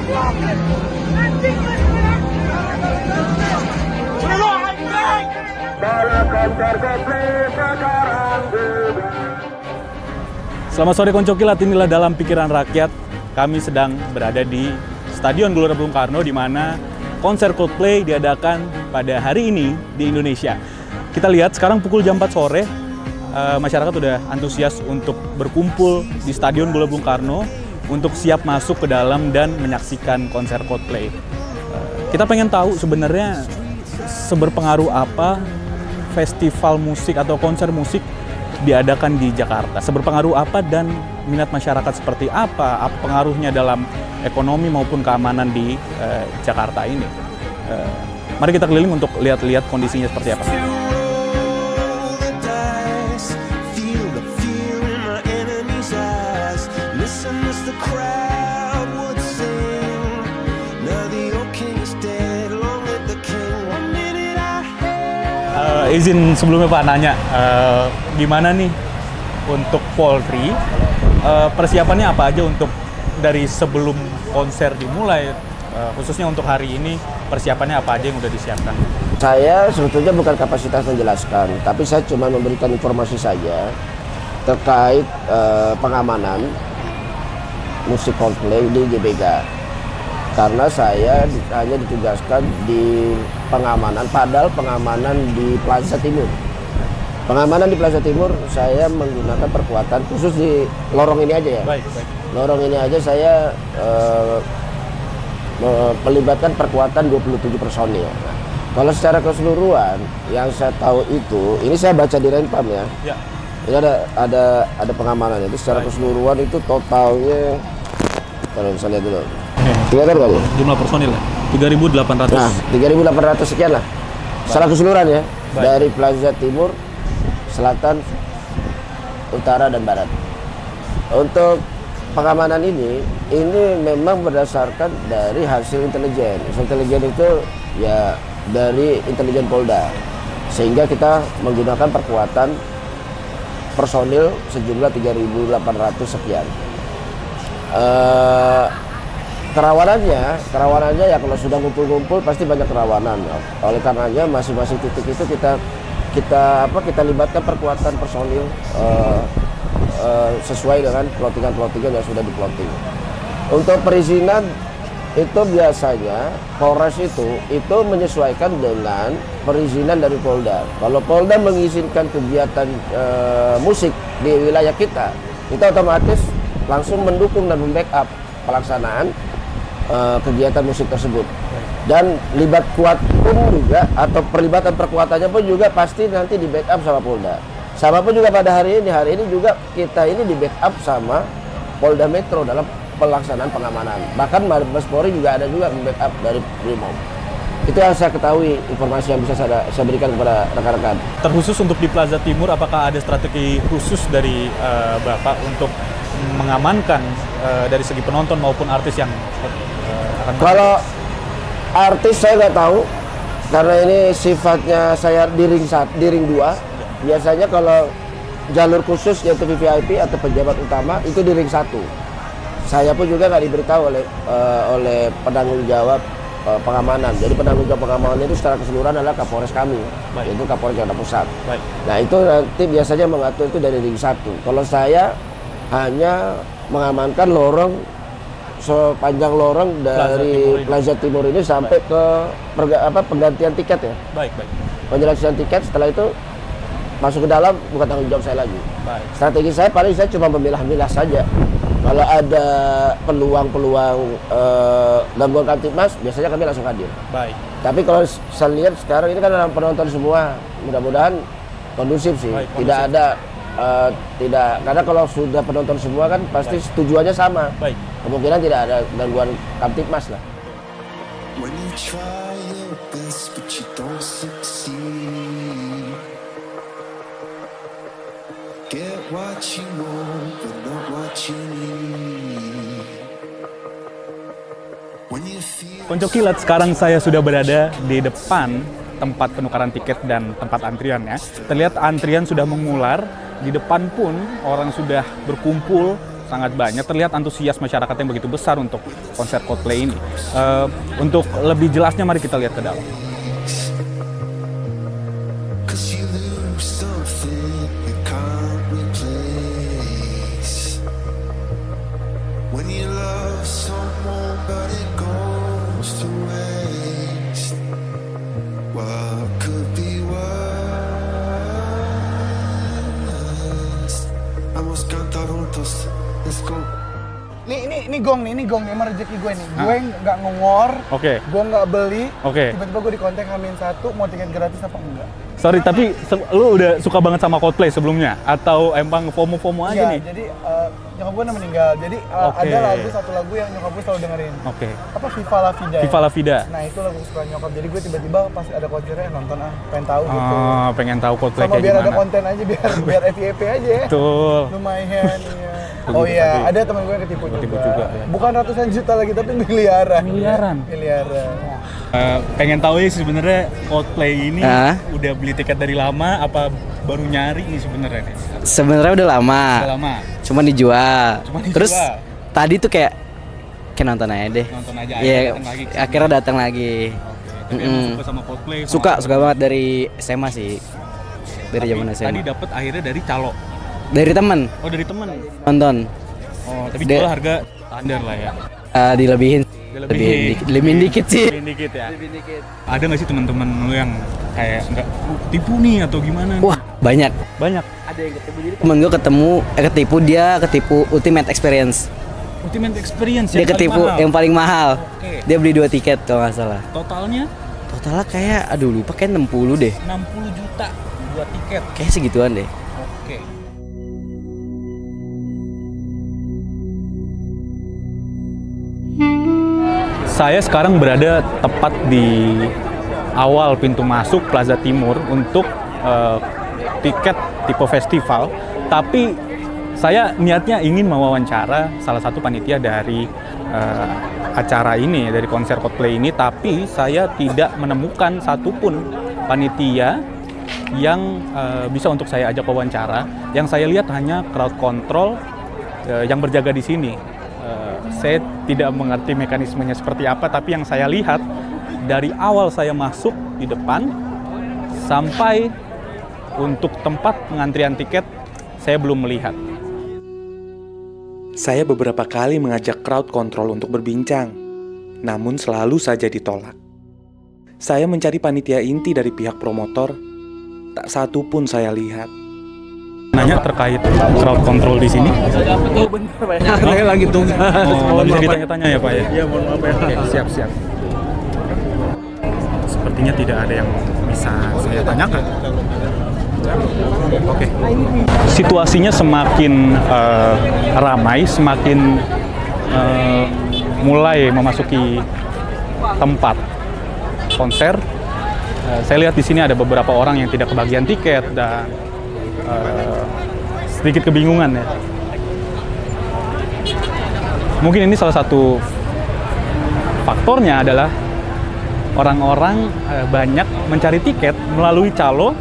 Selamat sore Konco Kilat, inilah Dalam Pikiran Rakyat. Kami sedang berada di Stadion Gelora Bung Karno di mana konser Coldplay diadakan pada hari ini di Indonesia. Kita lihat sekarang pukul jam 4 sore, masyarakat sudah antusias untuk berkumpul di Stadion Gelora Bung Karno untuk siap masuk ke dalam dan menyaksikan konser Coldplay. Kita pengen tahu sebenarnya seberpengaruh apa festival musik atau konser musik diadakan di Jakarta. Seberpengaruh apa dan minat masyarakat seperti apa pengaruhnya dalam ekonomi maupun keamanan di Jakarta ini. Mari kita keliling untuk lihat-lihat kondisinya seperti apa. Izin sebelumnya Pak nanya, gimana nih untuk Polri, persiapannya apa aja untuk dari sebelum konser dimulai, khususnya untuk hari ini, persiapannya apa aja yang udah disiapkan? Saya sebetulnya bukan kapasitas menjelaskan, tapi saya cuma memberikan informasi saja terkait pengamanan musik Coldplay di GBK. Karena saya hanya ditugaskan di pengamanan, padahal pengamanan di Plaza Timur. Pengamanan di Plaza Timur saya menggunakan perkuatan khusus di lorong ini aja ya. Baik. Lorong ini aja saya melibatkan perkuatan 27 personil. Nah, kalau secara keseluruhan yang saya tahu itu, ini saya baca di Renpam ya. Ini ada pengamanan itu secara keseluruhan itu totalnya, kalau misalnya dulu. Kelihatan kali? Jumlah personil ya? 3.800. Nah, 3.800 sekian lah. Secara keseluruhan ya. Baik. Dari Plaza Timur, Selatan, Utara, dan Barat. Untuk pengamanan ini memang berdasarkan dari hasil intelijen. Intelijen itu ya dari intelijen Polda. Sehingga kita menggunakan perkuatan personil sejumlah 3.800 sekian. Kerawanannya ya kalau sudah ngumpul-ngumpul pasti banyak kerawanan. Oleh karenanya masing-masing titik itu kita libatkan perkuatan personil sesuai dengan plottingan yang sudah diplotting. Untuk perizinan itu biasanya Polres itu menyesuaikan dengan perizinan dari Polda. Kalau Polda mengizinkan kegiatan musik di wilayah kita otomatis langsung mendukung dan membackup pelaksanaan kegiatan musik tersebut. Dan libat kuat pun juga atau perlibatan perkuatannya pun juga pasti nanti di backup sama Polda. Sama pun juga pada hari ini juga kita ini di backup sama Polda Metro dalam pelaksanaan pengamanan. Bahkan Mabes Polri juga ada juga backup dari Brimob. Itu yang saya ketahui, informasi yang bisa saya berikan kepada rekan-rekan. Terkhusus untuk di Plaza Timur, apakah ada strategi khusus dari Bapak untuk mengamankan dari segi penonton maupun artis yang akan kalau artis saya nggak tahu karena ini sifatnya saya di ring 2. Biasanya kalau jalur khusus yaitu VVIP atau pejabat utama itu di ring 1. Saya pun juga nggak diberitahu oleh penanggung jawab pengamanan. Jadi penanggung jawab pengamanan itu secara keseluruhan adalah Kapolres kami, yaitu Kapolres Jakarta Pusat. Nah itu nanti biasanya mengatur itu dari ring 1. Kalau saya hanya mengamankan lorong sepanjang lorong dari Plaza Timur ini sampai ke penggantian tiket ya. Penjelasan tiket, setelah itu masuk ke dalam bukan tanggung jawab saya lagi. Strategi saya paling saya cuma memilah-milah saja. Kalau ada peluang-peluang gangguan Kamtibmas, biasanya kami langsung hadir. Tapi kalau saya lihat sekarang ini kan penonton semua, mudah-mudahan kondusif sih. Tidak ada karena kalau sudah penonton semua kan pasti tujuannya sama. Kemungkinan tidak ada gangguan Kamtibmas lah. Konco Kilat, sekarang saya sudah berada di depan tempat penukaran tiket dan tempat antriannya. Terlihat antrian sudah mengular, di depan pun orang sudah berkumpul sangat banyak. Terlihat antusias masyarakat yang begitu besar untuk konser Coldplay ini. Untuk lebih jelasnya, mari kita lihat ke dalam. Ini gong nih, emang rezeki gue nih. Gue nggak ngewar, gue nggak beli, tiba-tiba gue di kontak Hamin 1, mau tiket gratis apa enggak? Sorry, tapi lu udah suka banget sama Coldplay sebelumnya? Atau emang FOMO-FOMO aja nih? Jadi nyokap gue udah meninggal, jadi ada satu lagu yang nyokap gue selalu dengerin. Apa, Viva La Vida. Viva La Vida. Nah itu lagu kesukaan nyokap, jadi gue tiba-tiba pas ada konsernya nonton pengen tahu gitu. Pengen tahu Coldplay sama kayak biar gimana. Ada konten aja, biar FYP aja ya. Betul. Lumayan, iya. Oh iya, ada teman gue yang ketipu juga ya. Bukan ratusan juta lagi, tapi miliaran. Miliaran. Pengen tahu ya sebenarnya Coldplay ini udah beli tiket dari lama apa baru nyari nih sebenarnya nih? Sebenarnya udah lama. Cuma dijual. Terus tadi tuh kayak nonton aja deh. Nonton aja. Iya, akhirnya datang lagi. Suka sama Coldplay. Suka banget dari SMA sih. Dari zaman SMA. Tadi dapat akhirnya dari calo. Dari teman. Oh, dari teman. Nonton. Oh, tapi jual harga standar lah ya. Dilebihin dikit sih. Lebih dikit ya. Ada nggak sih teman-teman lu yang kayak nggak tipu nih atau gimana? Wah, banyak. Ada yang ketipu, jadi temen gue ketipu, dia ketipu Ultimate Experience. Ultimate Experience dia ketipu yang paling mahal. Dia beli 2 tiket kalau nggak salah. Totalnya kayak lupa, kayak 60 deh. 60 juta 2 tiket. Kayak segituan deh. Oke. Saya sekarang berada tepat di awal pintu masuk Plaza Timur untuk tiket tipe festival, tapi saya niatnya ingin mewawancara salah satu panitia dari acara ini, dari konser Coldplay ini, tapi saya tidak menemukan satupun panitia yang bisa untuk saya ajak wawancara. Yang saya lihat hanya crowd control yang berjaga di sini. Saya tidak mengerti mekanismenya seperti apa, tapi yang saya lihat dari awal saya masuk di depan sampai untuk tempat pengantrian tiket, saya belum melihat. Saya beberapa kali mengajak crowd control untuk berbincang, namun selalu saja ditolak. Saya mencari panitia inti dari pihak promotor, tak satu pun saya lihat. Nanya terkait crowd control di sini. Oh bener Pak ya. Saya lagi tunggu. Bisa ditanya-tanya ya Pak ya? Iya, mohon maaf ya. Oke, siap. Sepertinya tidak ada yang bisa saya tanyakan. Oke. Situasinya semakin ramai, semakin mulai memasuki tempat konser. Saya lihat di sini ada beberapa orang yang tidak kebagian tiket dan sedikit kebingungan ya. Mungkin ini salah satu faktornya adalah orang-orang banyak mencari tiket melalui calo.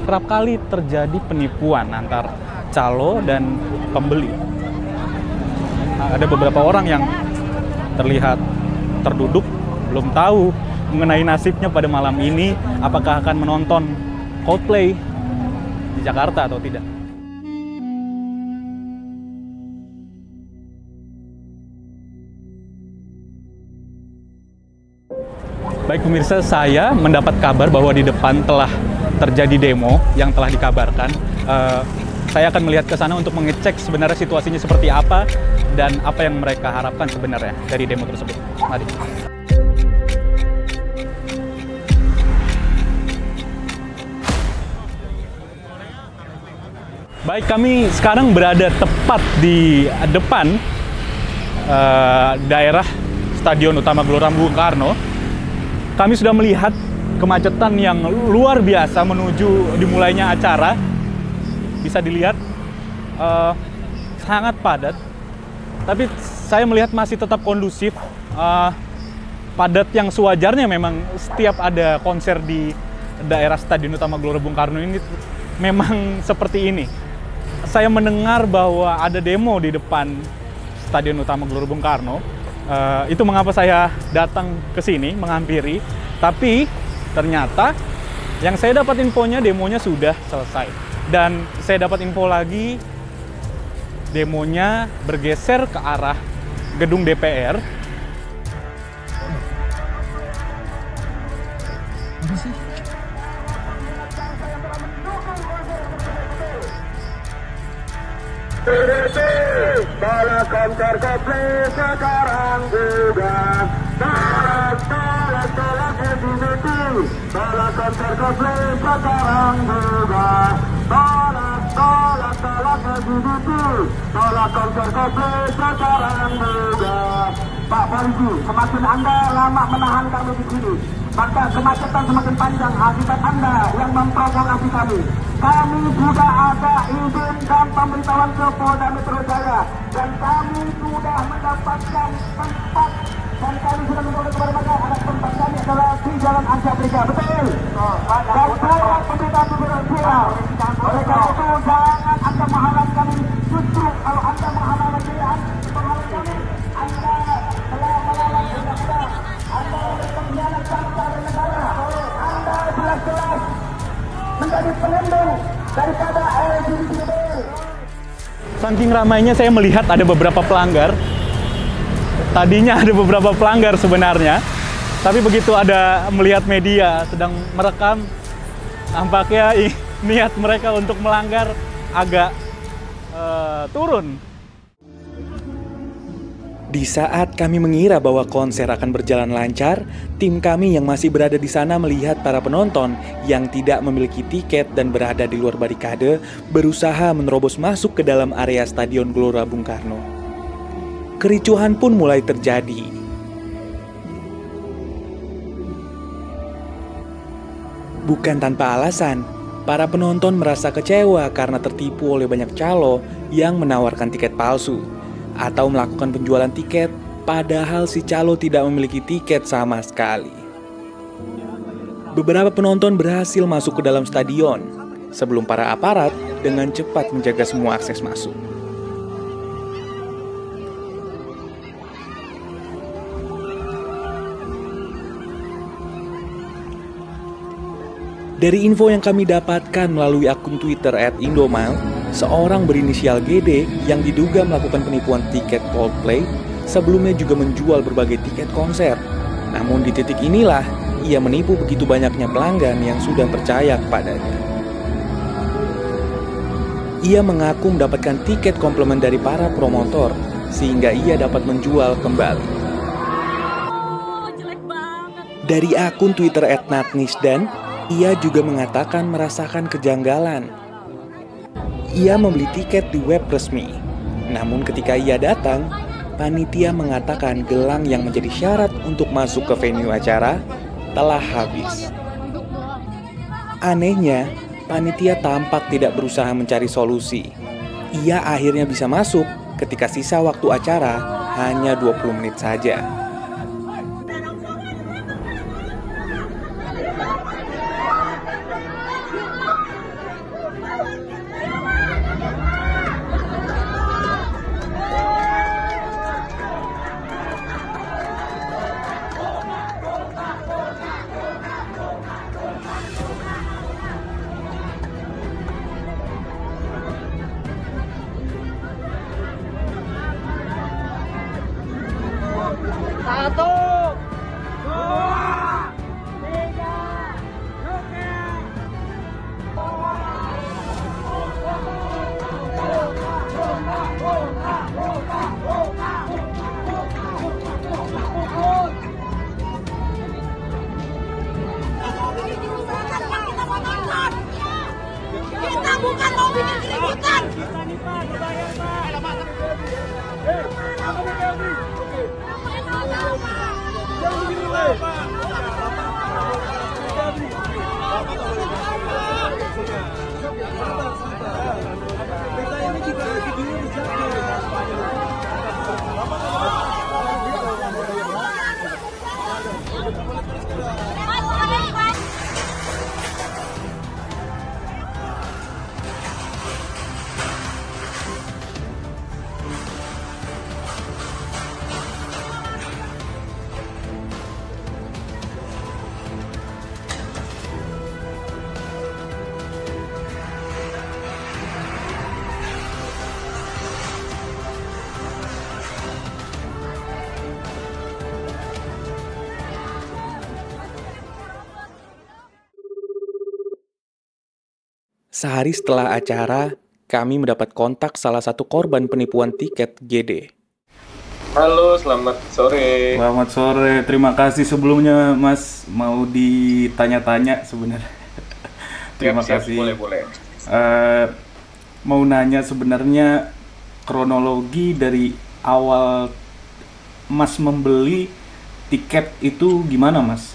Kerap kali terjadi penipuan antar calo dan pembeli. Ada beberapa orang yang terlihat terduduk, belum tahu mengenai nasibnya pada malam ini, apakah akan menonton Coldplay di Jakarta atau tidak. Baik pemirsa, saya mendapat kabar bahwa di depan telah terjadi demo yang telah dikabarkan. Saya akan melihat ke sana untuk mengecek sebenarnya situasinya seperti apa dan apa yang mereka harapkan sebenarnya dari demo tersebut. Mari. Baik, kami sekarang berada tepat di depan daerah Stadion Utama Gelora Bung Karno. Kami sudah melihat kemacetan yang luar biasa menuju dimulainya acara. Bisa dilihat sangat padat. Tapi saya melihat masih tetap kondusif. Padat yang sewajarnya memang setiap ada konser di daerah Stadion Utama Gelora Bung Karno ini memang seperti ini. saya mendengar bahwa ada demo di depan Stadion Utama Gelora Bung Karno. Itu mengapa saya datang ke sini menghampiri. Tapi ternyata yang saya dapat infonya demonya sudah selesai. Dan saya dapat info lagi demonya bergeser ke arah gedung DPR. Apa sih? Bala konser kopling sekarang juga. Tolak LGBT. Bala konser kopling sekarang juga. Tolak LGBT. Tolak konser kopling sekarang juga. Pak Polisi, semakin Anda lama menahan kami di sini, maka kemacetan semakin panjang akibat Anda yang memprovokasi kami. Kami juga ada izin dan pemberitahuan ke Polda Metro Jaya, dan kami sudah mendapatkan tempat, dan kami sudah mengumpulkan kepada mereka ada tempat kami adalah di Jalan Asia Afrika, betul? Dan surat pemberitaan viral. Oleh karena itu jangan Anda menghalang kami. Justru kalau Anda menghalang kami, Anda telah melawan undang-undang. Anda berpengkhianat bangsa dan negara. Anda jelas-jelas menjadi pelindung daripada LGBT. Saking ramainya saya melihat ada beberapa pelanggar. Tadinya ada beberapa pelanggar sebenarnya, tapi begitu ada melihat media sedang merekam, nampaknya niat mereka untuk melanggar agak turun. Di saat kami mengira bahwa konser akan berjalan lancar, tim kami yang masih berada di sana melihat para penonton yang tidak memiliki tiket dan berada di luar barikade berusaha menerobos masuk ke dalam area Stadion Gelora Bung Karno. Kericuhan pun mulai terjadi. Bukan tanpa alasan, para penonton merasa kecewa karena tertipu oleh banyak calo yang menawarkan tiket palsu atau melakukan penjualan tiket, padahal si calo tidak memiliki tiket sama sekali. Beberapa penonton berhasil masuk ke dalam stadion sebelum para aparat dengan cepat menjaga semua akses masuk. Dari info yang kami dapatkan melalui akun Twitter @Indomile, seorang berinisial GD yang diduga melakukan penipuan tiket Coldplay sebelumnya juga menjual berbagai tiket konser. Namun di titik inilah ia menipu begitu banyaknya pelanggan yang sudah percaya kepadanya. Ia mengaku mendapatkan tiket komplement dari para promotor sehingga ia dapat menjual kembali. Dari akun Twitter @natnisdan, ia juga mengatakan merasakan kejanggalan. Ia membeli tiket di web resmi. Namun ketika ia datang, panitia mengatakan gelang yang menjadi syarat untuk masuk ke venue acara telah habis. Anehnya, panitia tampak tidak berusaha mencari solusi. Ia akhirnya bisa masuk ketika sisa waktu acara hanya 20 menit saja. Kita bukan mau bikin keributan. Sehari setelah acara, kami mendapat kontak salah satu korban penipuan tiket GD. Halo, selamat sore. Selamat sore. Terima kasih sebelumnya, Mas. Mau ditanya-tanya sebenarnya. Terima kasih. Boleh. Mau nanya sebenarnya kronologi dari awal Mas membeli tiket itu gimana, Mas?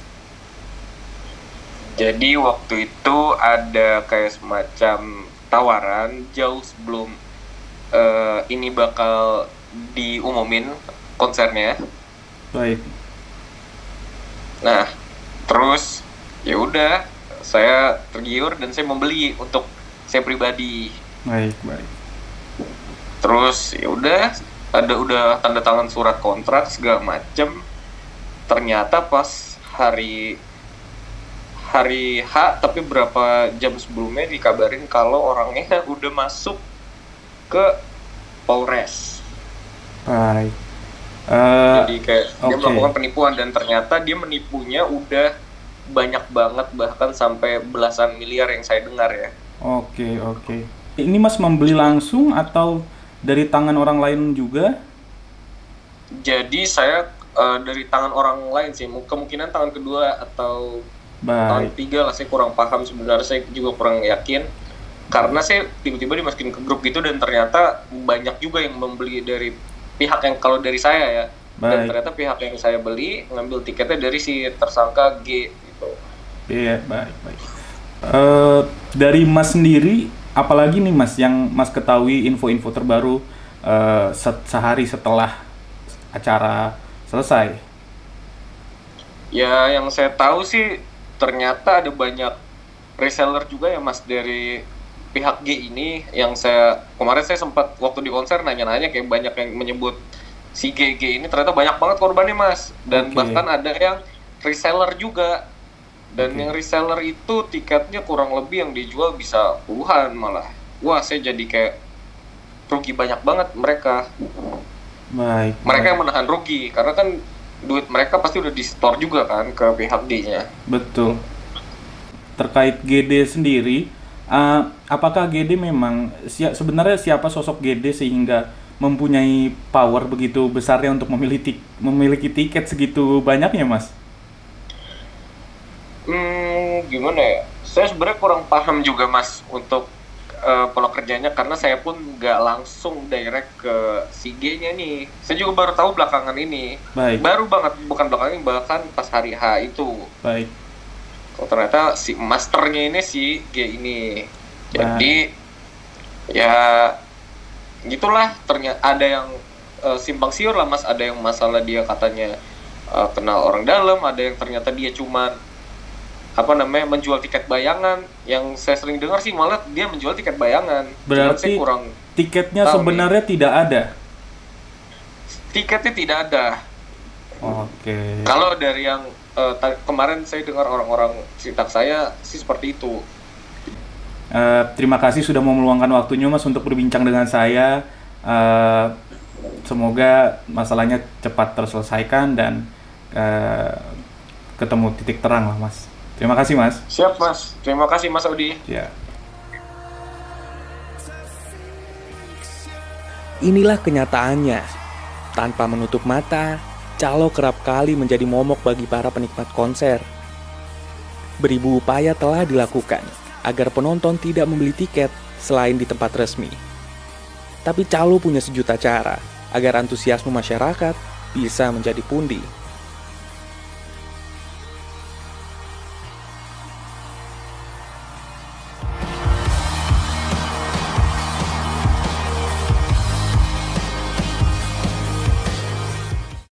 Jadi waktu itu ada kayak semacam tawaran jauh sebelum ini bakal diumumin konsernya. Baik. Nah, terus ya udah saya tergiur dan saya membeli untuk saya pribadi. Baik. Terus ya udah udah tanda tangan surat kontrak segala macem. Ternyata pas hari H tapi berapa jam sebelumnya dikabarin kalau orangnya udah masuk ke Polres. Baik. Jadi kayak dia melakukan penipuan dan ternyata dia menipunya udah banyak banget, bahkan sampai belasan miliar yang saya dengar ya. Oke. Ini Mas membeli langsung atau dari tangan orang lain juga? Jadi saya dari tangan orang lain sih, kemungkinan tangan kedua atau tahun 3 lah, saya kurang paham sebenarnya, saya juga kurang yakin karena saya tiba-tiba dimasukin ke grup gitu dan ternyata banyak juga yang membeli dari pihak yang, kalau dari saya ya, dan ternyata pihak yang saya beli ngambil tiketnya dari si tersangka G gitu. Iya, baik. Dari Mas sendiri, apalagi nih Mas yang Mas ketahui info-info terbaru sehari setelah acara selesai? Ya, yang saya tahu sih ternyata ada banyak reseller juga ya Mas dari pihak G ini, yang kemarin saya sempat waktu di konser nanya-nanya kayak banyak yang menyebut si G ini ternyata banyak banget korbannya Mas, dan bahkan ada yang reseller juga, dan yang reseller itu tiketnya kurang lebih yang dijual bisa puluhan malah. Wah, saya jadi kayak rugi banyak banget mereka. Baik. Mereka yang menahan rugi karena kan duit mereka pasti udah di-store juga kan ke pihak D-nya. Betul. Terkait GD sendiri, apakah GD memang sebenarnya siapa sosok GD sehingga mempunyai power begitu besarnya untuk memiliki tiket segitu banyaknya, Mas? Gimana ya? Saya sebenarnya kurang paham juga Mas untuk pola kerjanya karena saya pun nggak langsung direct ke si G-nya nih. Saya juga baru tahu belakangan ini. Baik. Baru banget, bukan belakangan ini, bahkan pas hari H itu. Baik. Oh, ternyata si masternya ini si G ini. Jadi ya gitulah, ternyata ada yang simpang siur lah Mas, ada yang masalah dia katanya kenal orang dalam, ada yang ternyata dia cuman menjual tiket bayangan. Yang saya sering dengar sih malah dia menjual tiket bayangan. Berarti tiketnya sebenarnya tidak ada? Tiketnya tidak ada. Oke. Kalau dari yang kemarin saya dengar orang-orang sekitar saya sih seperti itu. Terima kasih sudah mau meluangkan waktunya Mas untuk berbincang dengan saya. Semoga masalahnya cepat terselesaikan dan ketemu titik terang lah Mas. Terima kasih Mas. Siap Mas. Terima kasih Mas Audi. Ya. Inilah kenyataannya. Tanpa menutup mata, calo kerap kali menjadi momok bagi para penikmat konser. Beribu upaya telah dilakukan agar penonton tidak membeli tiket selain di tempat resmi. Tapi calo punya sejuta cara agar antusiasme masyarakat bisa menjadi pundi.